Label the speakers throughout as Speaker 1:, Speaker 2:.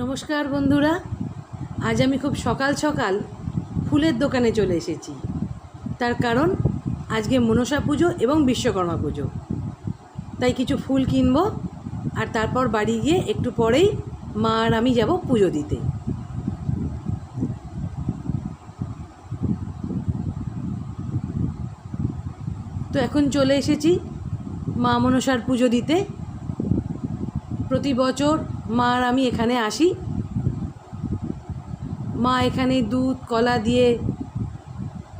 Speaker 1: নমস্কার বন্ধুরা, আজ আমি খুব সকাল সকাল ফুলের দোকানে চলে এসেছি। তার কারণ আজকে মনসা পুজো এবং বিশ্বকর্মা পুজো, তাই কিছু ফুল কিনবো আর তারপর বাড়ি গিয়ে একটু পরেই মা আর আমি যাব পুজো দিতে। তো এখন চলে এসেছি মা মনসার পুজো দিতে। প্রতি বছর মা আর আমি এখানে আসি। মা এখানে দুধ কলা দিয়ে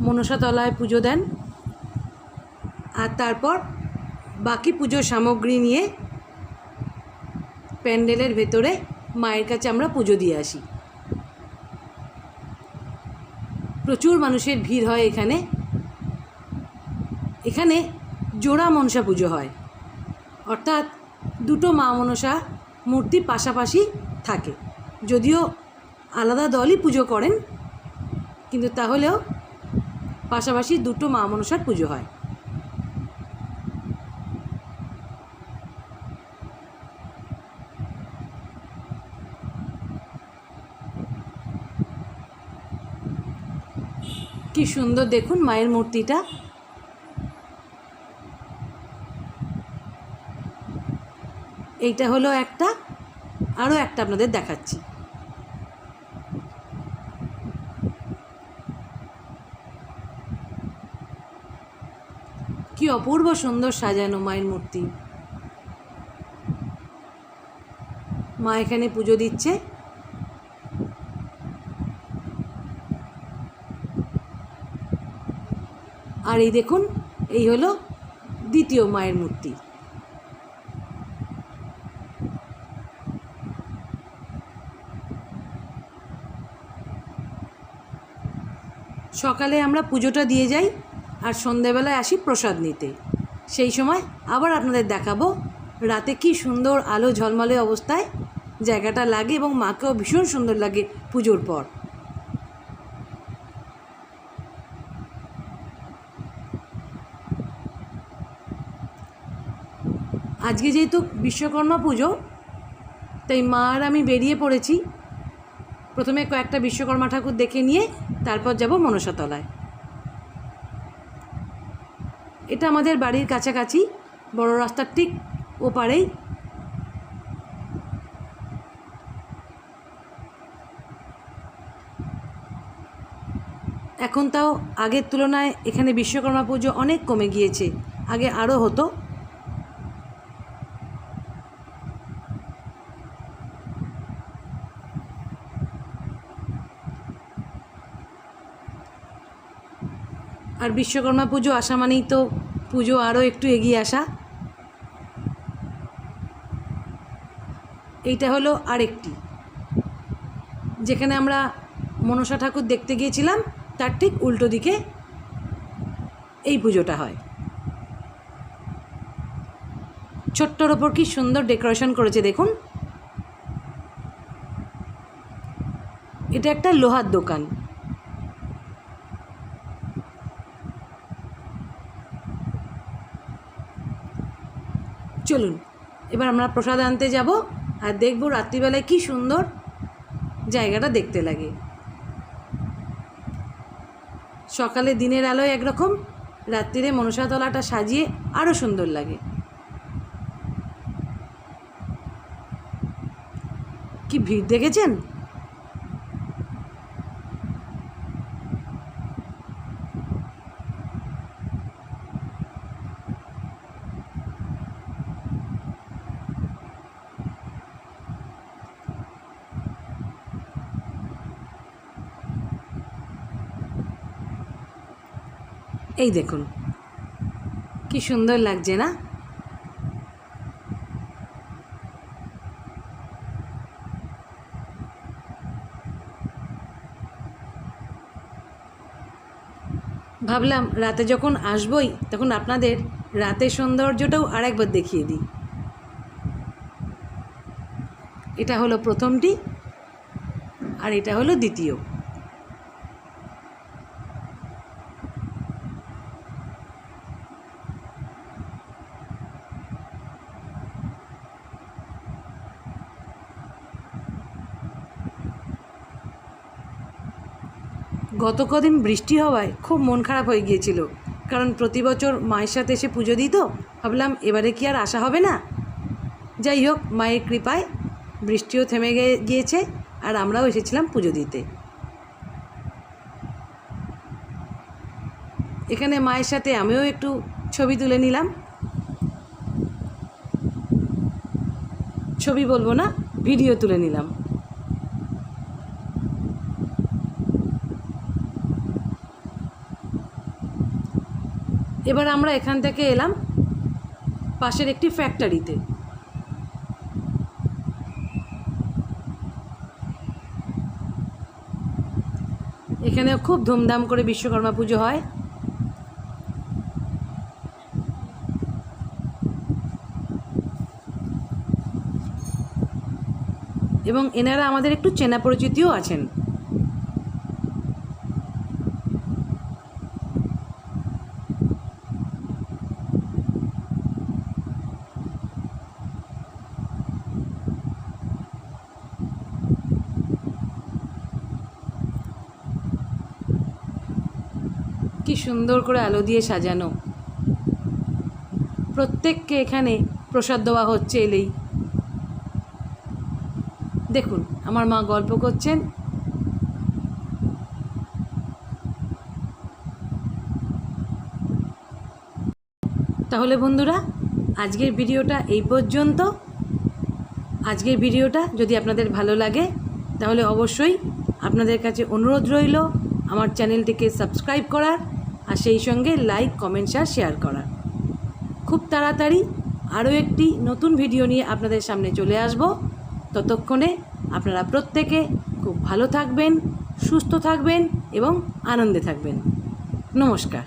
Speaker 1: মনসা তলায় পুজো দেন আর তারপর বাকি পুজোর সামগ্রী নিয়ে প্যান্ডেলের ভেতরে মায়ের কাছে আমরা পুজো দিয়ে আসি। প্রচুর মানুষের ভিড় হয় এখানে। এখানে জোড়া মনসা পুজো হয়, অর্থাৎ দুটো মা মনসা মূর্তি পাশাপাশি থাকে। যদিও আলাদা দলই পুজো করেন, কিন্তু তাহলেও পাশাপাশি দুটো মা মনসার পুজো হয়। কি সুন্দর দেখুন মায়ের মূর্তিটা। এইটা হলো একটা, আরও একটা আপনাদের দেখাচ্ছি। কি অপূর্ব সুন্দর সাজানো মায়ের মূর্তি। মা এখানে পুজো দিচ্ছে। আর এই দেখুন, এই হলো দ্বিতীয় মায়ের মূর্তি। সকালে আমরা পুজোটা দিয়ে যাই আর সন্ধেবেলায় আসি প্রসাদ নিতে। সেই সময় আবার আপনাদের দেখাবো রাতে কি সুন্দর আলো ঝলমলে অবস্থায় জায়গাটা লাগে এবং মাকেও ভীষণ সুন্দর লাগে পুজোর পর। আজকে যেহেতু বিশ্বকর্মা পুজো, তাই মা আর আমি বেরিয়ে পড়েছি। প্রথমে কয়েকটা বিশ্বকর্মা ঠাকুর দেখে নিয়ে তারপর যাব মনসাতলায়। এটা আমাদের বাড়ির কাছাকাছি, বড় রাস্তার ঠিক ওপারেই। এখন তাও আগের তুলনায় এখানে বিশ্বকর্মা পুজো অনেক কমে গিয়েছে, আগে আরও হতো। আর বিশ্বকর্মা পুজো আসা মানেই তো পুজো আরও একটু এগিয়ে আসা। এইটা হলো আরেকটি, যেখানে আমরা মনসা ঠাকুর দেখতে গিয়েছিলাম তার ঠিক উল্টো দিকে এই পুজোটা হয়। ছোট্টর ওপর কি সুন্দর ডেকোরেশন করেছে দেখুন। এটা একটা লোহার দোকান। চলুন এবার আমরা প্রসাদ আনতে যাব আর দেখব রাত্রিবেলায় কি সুন্দর জায়গাটা দেখতে লাগে। সকালে দিনের আলোয় একরকম, রাত্রিরে মনসাতলাটা সাজিয়ে আরও সুন্দর লাগে। কি ভিড় দেখেছেন? এই দেখুন কি সুন্দর লাগছে না? ভাবলাম রাতে যখন আসবই তখন আপনাদের রাতের সৌন্দর্যটাও আরেকবার দেখিয়ে দিই। এটা হলো প্রথমটি আর এটা হলো দ্বিতীয়। গত কদিন বৃষ্টি হওয়ায় খুব মন খারাপ হয়ে গিয়েছিল, কারণ প্রতি বছর মায়ের সাথে এসে পুজো দিত। ভাবলাম এবারে কি আর আসা হবে না। যাই হোক, মায়ের কৃপায় বৃষ্টিও থেমে গিয়েছে আর আমরাও এসেছিলাম পুজো দিতে। এখানে মায়ের সাথে আমিও একটু ছবি তুলে নিলাম। ছবি বলবো না, ভিডিও তুলে নিলাম। এবার আমরা এখান থেকে এলাম পাশের একটি ফ্যাক্টরিতে। এখানেও খুব ধুমধাম করে বিশ্বকর্মা পুজো হয়। এবং এনারা আমাদের একটু চেনা পরিচিতিও আছেন। কি সুন্দর করে আলো দিয়ে সাজানো। প্রত্যেককে এখানে প্রসাদ দেওয়া হচ্ছে এলেই। দেখুন, আমার মা গল্প করছেন। তাহলে বন্ধুরা, আজকের ভিডিওটা এই পর্যন্ত। আজকের ভিডিওটা যদি আপনাদের ভালো লাগে তাহলে অবশ্যই আপনাদের কাছে অনুরোধ রইল আমার চ্যানেলটিকে সাবস্ক্রাইব করার, আর সেই সঙ্গে লাইক, কমেন্ট আর শেয়ার করার। খুব তাড়াতাড়ি আরও একটি নতুন ভিডিও নিয়ে আপনাদের সামনে চলে আসব। ততক্ষণে আপনারা প্রত্যেকে খুব ভালো থাকবেন, সুস্থ থাকবেন এবং আনন্দে থাকবেন। নমস্কার।